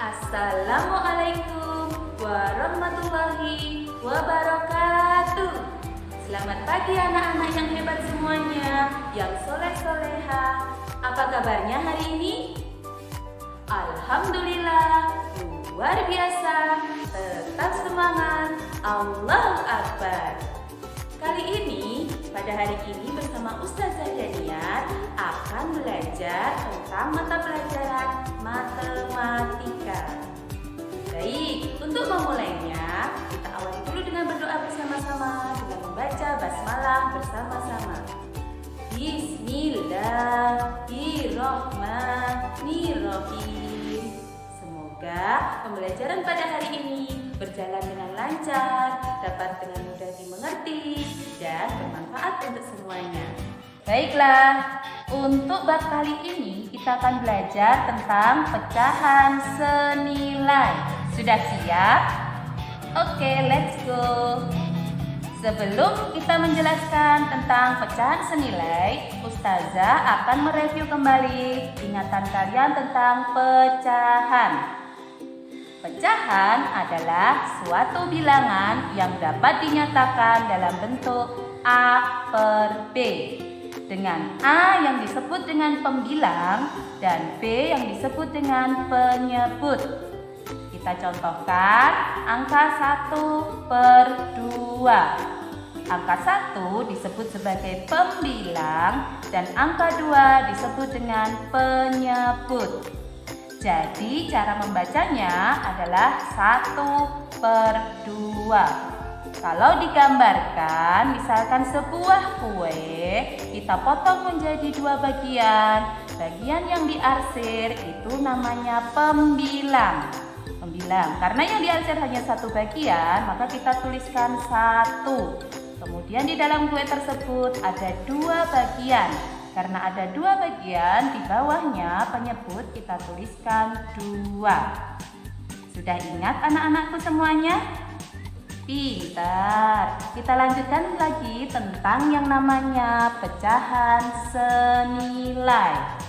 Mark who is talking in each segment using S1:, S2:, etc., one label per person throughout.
S1: Assalamualaikum warahmatullahi wabarakatuh. Selamat pagi anak-anak yang hebat semuanya, yang soleh-soleha. Apa kabarnya hari ini? Alhamdulillah, luar biasa. Tetap semangat, Allahu Akbar. Kali ini, pada hari ini bersama Ustazah Daniat akan belajar tentang mata pelajaran matematika. Baik, untuk memulainya, kita awali dulu dengan berdoa bersama-sama dengan membaca basmalah bersama-sama. Bismillahirrahmanirrahim. Semoga pembelajaran pada hari ini berjalan dengan lancar, dapat dengan mudah dimengerti, dan bermanfaat untuk semuanya. Baiklah, untuk bab kali ini kita akan belajar tentang pecahan senilai. Sudah siap? Oke, let's go. Sebelum kita menjelaskan tentang pecahan senilai, Ustazah akan mereview kembali ingatan kalian tentang pecahan. Pecahan adalah suatu bilangan yang dapat dinyatakan dalam bentuk A per B, dengan A yang disebut dengan pembilang dan B yang disebut dengan penyebut. Kita contohkan angka 1 per 2. Angka 1 disebut sebagai pembilang dan angka 2 disebut dengan penyebut. Jadi cara membacanya adalah 1 per 2. Kalau digambarkan, misalkan sebuah kue, kita potong menjadi 2 bagian. Bagian yang diarsir itu namanya pembilang. Karena yang diarsir hanya 1 bagian, maka kita tuliskan 1. Kemudian di dalam kue tersebut ada 2 bagian. Karena ada 2 bagian, di bawahnya penyebut kita tuliskan 2. Sudah ingat anak-anakku semuanya? Pintar. Kita lanjutkan lagi tentang yang namanya pecahan senilai.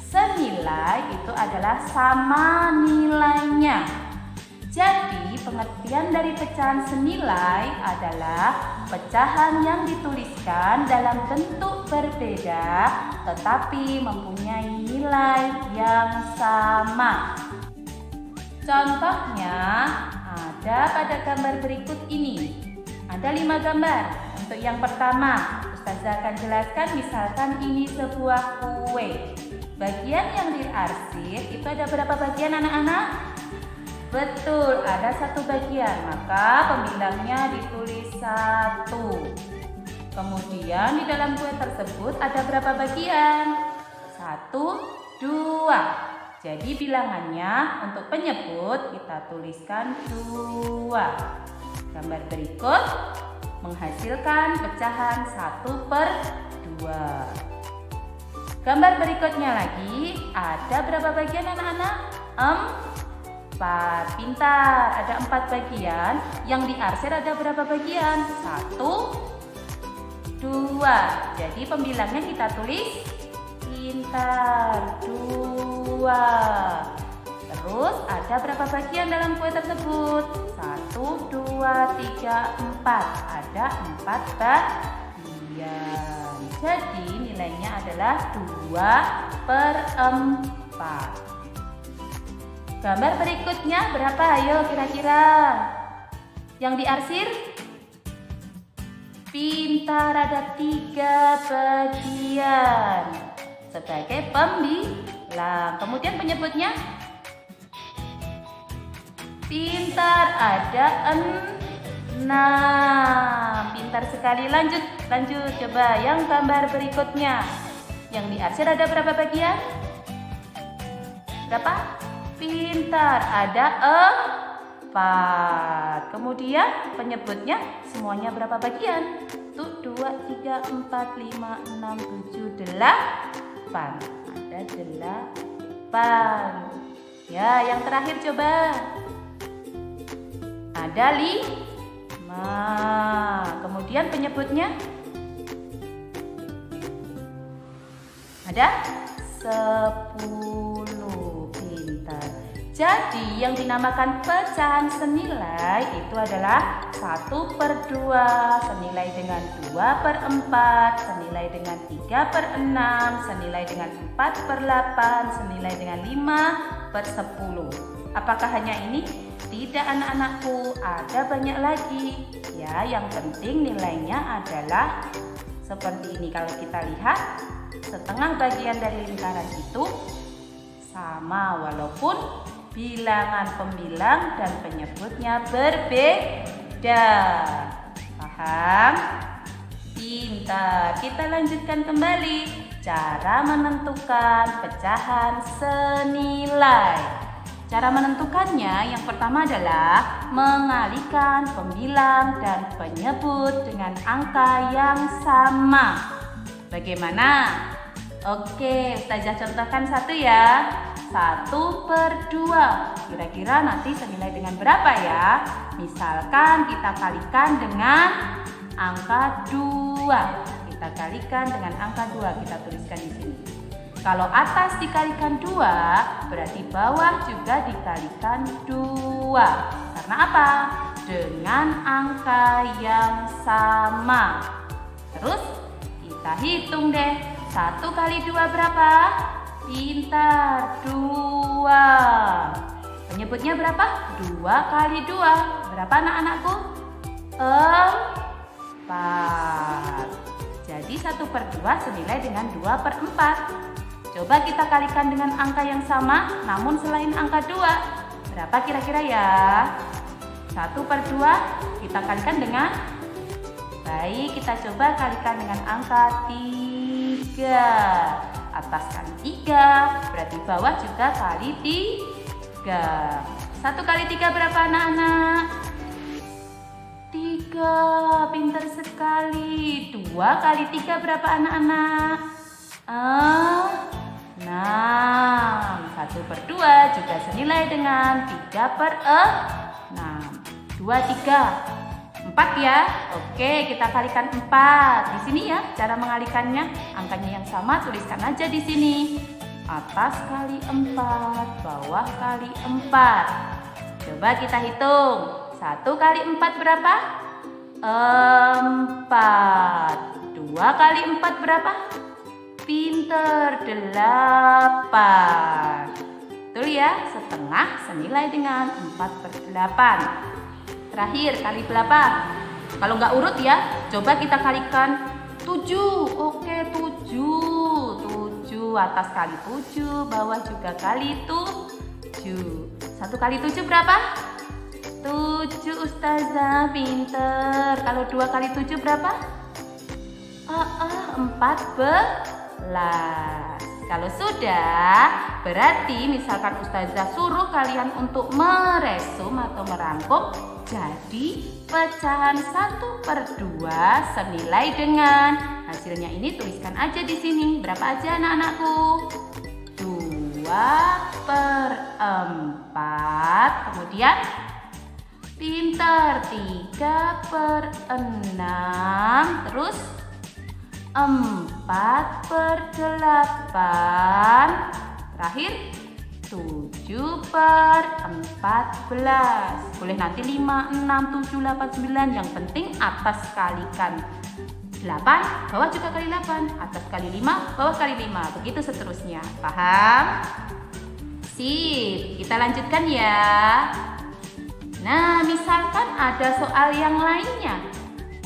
S1: Senilai itu adalah sama nilainya. Jadi pengertian dari pecahan senilai adalah pecahan yang dituliskan dalam bentuk berbeda tetapi mempunyai nilai yang sama. Contohnya ada pada gambar berikut ini. Ada 5 gambar. Untuk yang pertama, Ustazah akan jelaskan misalkan ini sebuah kue. Bagian yang diarsir itu ada berapa bagian anak-anak? Betul, ada 1 bagian, maka pembilangnya ditulis 1. Kemudian di dalam kue tersebut ada berapa bagian? 1, 2. Jadi bilangannya untuk penyebut kita tuliskan 2. Gambar berikut menghasilkan pecahan 1 per 2. Gambar berikutnya lagi, ada berapa bagian anak-anak? 4. Pintar, ada 4 bagian. Yang diarsir ada berapa bagian? 1, 2. Jadi pembilangnya kita tulis pintar 2. Terus ada berapa bagian dalam kue tersebut? 1, 2, 3, 4. Ada 4 bagian. Jadi nilainya adalah 2 per 4. Gambar berikutnya berapa? Ayo kira-kira. Yang diarsir? Pintar, ada 3 bagian sebagai pembilang. Kemudian penyebutnya? Pintar, ada 6. Pintar sekali. Lanjut coba yang gambar berikutnya. Yang diarsir ada berapa bagian? Berapa? Pintar, ada 4. Kemudian penyebutnya semuanya berapa bagian? 1, 2, 3, 4, 5, 6, 7, 8. Ada 8. Ya, yang terakhir coba. Ada 5. Kemudian penyebutnya ada 10. Pintar. Jadi yang dinamakan pecahan senilai itu adalah 1/2 senilai dengan 2/4 senilai dengan 3/6 senilai dengan 4/8 senilai dengan 5/10. Apakah hanya ini? Tidak anak-anakku, ada banyak lagi. Ya, yang penting nilainya adalah seperti ini. Kalau kita lihat, setengah bagian dari lingkaran itu sama walaupun bilangan pembilang dan penyebutnya berbeda. Paham? Pintar. Kita lanjutkan kembali cara menentukan pecahan senilai. Cara menentukannya yang pertama adalah mengalihkan pembilang dan penyebut dengan angka yang sama. Bagaimana? Oke, Ustazah contohkan satu ya. 1/2. Kira-kira nanti senilai dengan berapa ya? Misalkan kita kalikan dengan angka 2. Kita kalikan dengan angka 2. Kita tuliskan di sini. Kalau atas dikalikan 2, berarti bawah juga dikalikan 2. Karena apa? Dengan angka yang sama. Terus kita hitung deh. 1 kali 2 berapa? Pintar, 2. Penyebutnya berapa? 2 kali 2. Berapa anak-anakku? 4. Jadi 1/2 senilai dengan 2/4. Coba kita kalikan dengan angka yang sama, namun selain angka 2. Berapa kira-kira ya? 1/2 kita kalikan dengan, baik, kita coba kalikan dengan angka 3. Atas kali 3, berarti bawah juga kali 3. 1 kali 3 berapa anak-anak? 3, pintar sekali. 2 kali 3 berapa anak-anak? 6. 1/2 juga senilai dengan 3/6. 2, 3. 4 ya. Oke, kita kalikan 4. Di sini ya cara mengalihkannya. Angkanya yang sama tuliskan aja di sini. Atas kali 4, bawah kali 4. Coba kita hitung. 1 kali 4 berapa? 4. 2 kali 4 berapa? Pinter, 8. Betul ya, setengah senilai dengan 4/8. Terakhir, kali berapa? Kalau nggak urut ya, coba kita kalikan 7. Oke, 7. 7 atas kali 7, bawah juga kali 7. 1 kali 7 berapa? 7 Ustazah, pinter. Kalau 2 kali 7 berapa? 14. Kalau sudah, berarti misalkan Ustazah suruh kalian untuk meresum atau merangkum jadi pecahan 1/2 senilai dengan hasilnya ini tuliskan aja di sini. Berapa aja anak-anakku? 2/4. Kemudian pintar 3/6. Terus 4/8. Terakhir 7/14. Boleh nanti 5, 6, 7, 8, 9. Yang penting atas kalikan 8, bawah juga kali 8. Atas kali 5, bawah kali 5. Begitu seterusnya. Paham? Sip, kita lanjutkan ya. Nah, misalkan ada soal yang lainnya.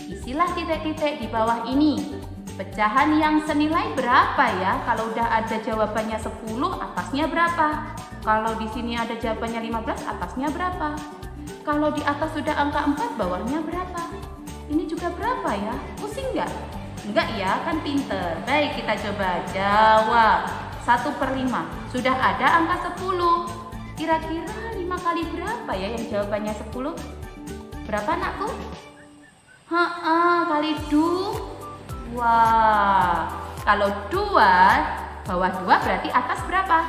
S1: Isilah titik-titik di bawah ini. Pecahan yang senilai berapa ya? Kalau udah ada jawabannya 10, atasnya berapa? Kalau di sini ada jawabannya 15, atasnya berapa? Kalau di atas sudah angka 4, bawahnya berapa? Ini juga berapa ya? Pusing nggak? Enggak ya, kan pinter. Baik, kita coba jawab. 1/5. Sudah ada angka 10. Kira-kira 5 kali berapa ya yang jawabannya 10? Berapa anakku? Kali 2. Kalau 2, bawah 2 berarti atas berapa?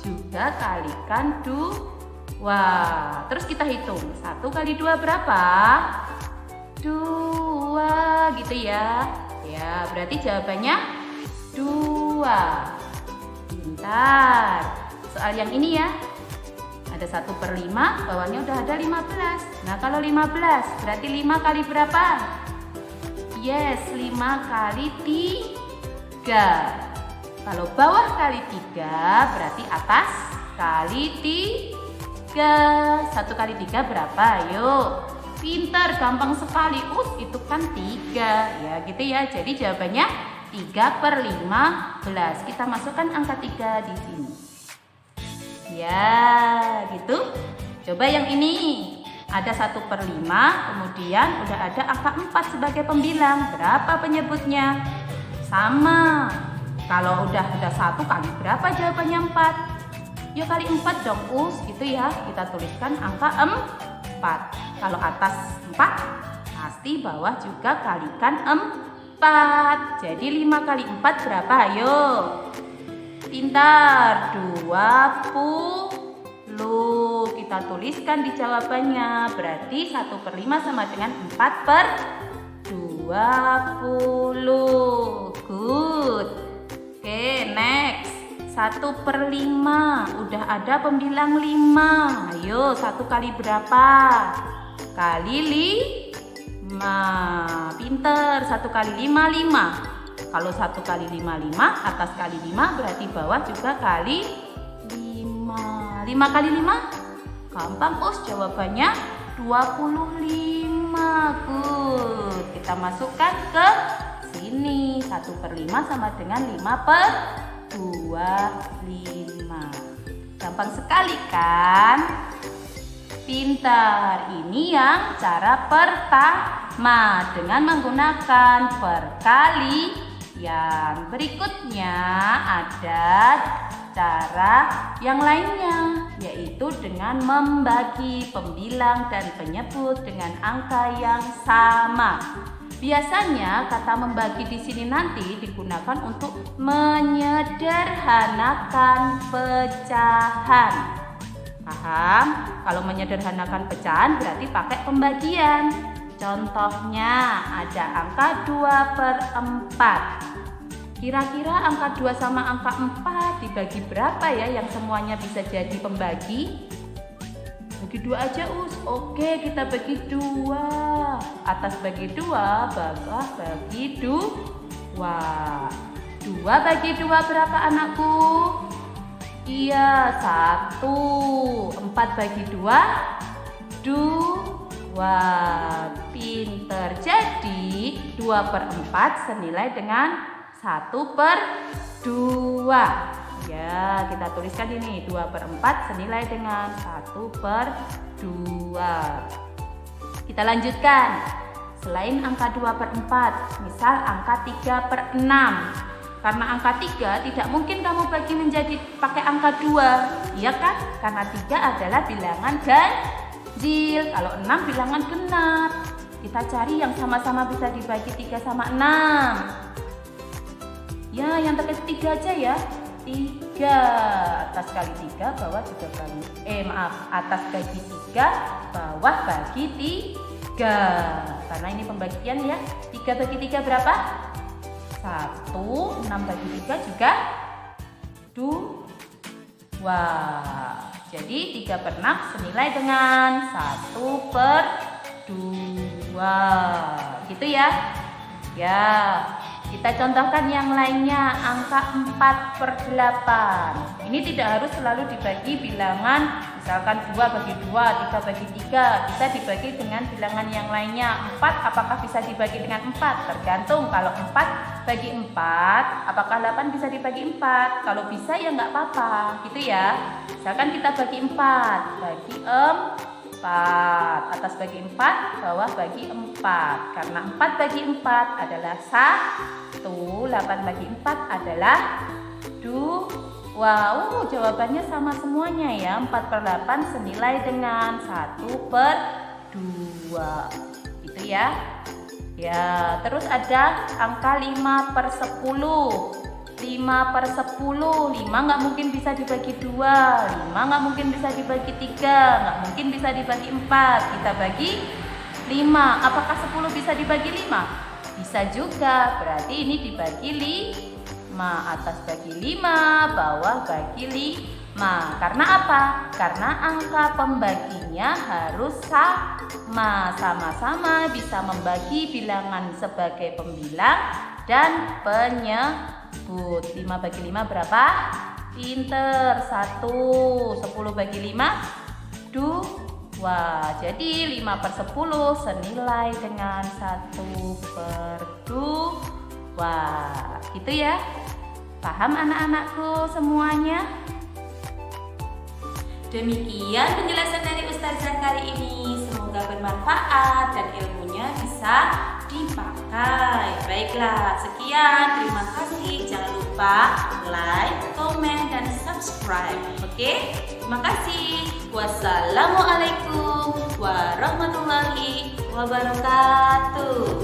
S1: Juga kalikan 2. Terus kita hitung. 1 kali 2 berapa? 2 gitu ya. Ya, berarti jawabannya 2. Pintar. Soal yang ini ya. Ada 1/5, bawahnya udah ada 15. Nah, kalau 15 berarti 5 kali berapa? Yes, 5 kali 3. Kalau bawah kali 3 berarti atas kali 3. 1 kali 3 berapa? Ayo. Pintar, gampang sekali. Itu kan 3. Ya gitu ya. Jadi jawabannya 3/15. Kita masukkan angka 3 di sini. Ya, gitu. Coba yang ini. Ada 1/5, kemudian udah ada angka 4 sebagai pembilang. Berapa penyebutnya? Sama. Kalau udah ada 1 kali berapa jawabannya 4? Ya kali 4 dong, gitu ya. Kita tuliskan angka 4. Kalau atas 4, pasti bawah juga kalikan 4. Jadi 5 kali 4 berapa? Ayo. Pintar, 20. Kita tuliskan di jawabannya. Berarti 1/5 sama dengan 4/20. Good. Oke, next. 1/5. Udah ada pembilang 5. Ayo, 1 kali berapa? Kali 5. Pinter, 1 kali 5, 5. Kalau 1 kali 5, 5. Atas kali 5 berarti bawah juga kali 5. 5 kali 5? Gampang, jawabannya 25. Good. Kita masukkan ke sini. 1/5 sama dengan 5/25. Gampang sekali kan? Pintar. Ini yang cara pertama dengan menggunakan perkalian. Berikutnya ada cara yang lainnya, yaitu dengan membagi pembilang dan penyebut dengan angka yang sama. Biasanya kata membagi di sini nanti digunakan untuk menyederhanakan pecahan. Paham? Kalau menyederhanakan pecahan berarti pakai pembagian. Contohnya ada angka 2/4. Kira-kira angka 2 sama angka 4 dibagi berapa ya yang semuanya bisa jadi pembagi? Bagi 2 aja, Oke, kita bagi 2. Atas bagi 2, bawah bagi 2. 2 bagi 2 berapa anakku? Iya, 1. 4 bagi 2, 2. Pinter. Jadi 2/4 senilai dengan 1/2. Ya, kita tuliskan ini 2/4 senilai dengan 1/2. Kita lanjutkan. Selain angka 2/4, misal angka 3/6. Karena angka 3 tidak mungkin kamu bagi menjadi pakai angka 2. Iya kan? Karena 3 adalah bilangan ganjil. Kalau 6 bilangan genap. Kita cari yang sama-sama bisa dibagi 3 sama 6. Ya, yang terkecil 3 aja ya. 3. Atas kali 3, bawah juga kali. Atas bagi 3, bawah bagi 3. Karena ini pembagian ya. 3 bagi 3 berapa? 1. 6 bagi 3 juga 2. Jadi 3/6 senilai dengan 1/2. Gitu ya. Ya. Kita contohkan yang lainnya, angka 4/8. Ini tidak harus selalu dibagi bilangan, misalkan 2 bagi 2, 3 bagi 3. Bisa dibagi dengan bilangan yang lainnya. 4 apakah bisa dibagi dengan 4? Tergantung. Kalau 4 bagi 4, apakah 8 bisa dibagi 4? Kalau bisa ya nggak apa-apa, gitu ya. Misalkan kita bagi 4, bagi 4. Atas bagi 4, bawah bagi 4. Karena 4 bagi 4 adalah 1, 8 bagi 4 adalah 2. Jawabannya sama semuanya ya. 4/8 senilai dengan 1/2. Gitu ya. Ya, terus ada angka 5/10. 5/10. 5 nggak mungkin bisa dibagi 2. 5 nggak mungkin bisa dibagi 3. Nggak mungkin bisa dibagi 4. Kita bagi 5. Apakah 10 bisa dibagi 5? Bisa juga. Berarti ini dibagi 5. Atas bagi 5, bawah bagi Karena apa? Karena angka pembaginya harus sama. Sama-sama bisa membagi bilangan sebagai pembilang dan penyebut. 5 bagi 5 berapa? Pinter. 1. 10 bagi 5 2. Jadi 5/10 senilai dengan 1/2. Gitu ya. Paham anak-anakku semuanya? Demikian penjelasan dari Ustazah kali ini. Semoga bermanfaat dan ilmunya bisa dipakai. Baiklah, sekian. Terima kasih. Jangan lupa like, komen, dan subscribe. Oke? Terima kasih. Wassalamualaikum warahmatullahi wabarakatuh.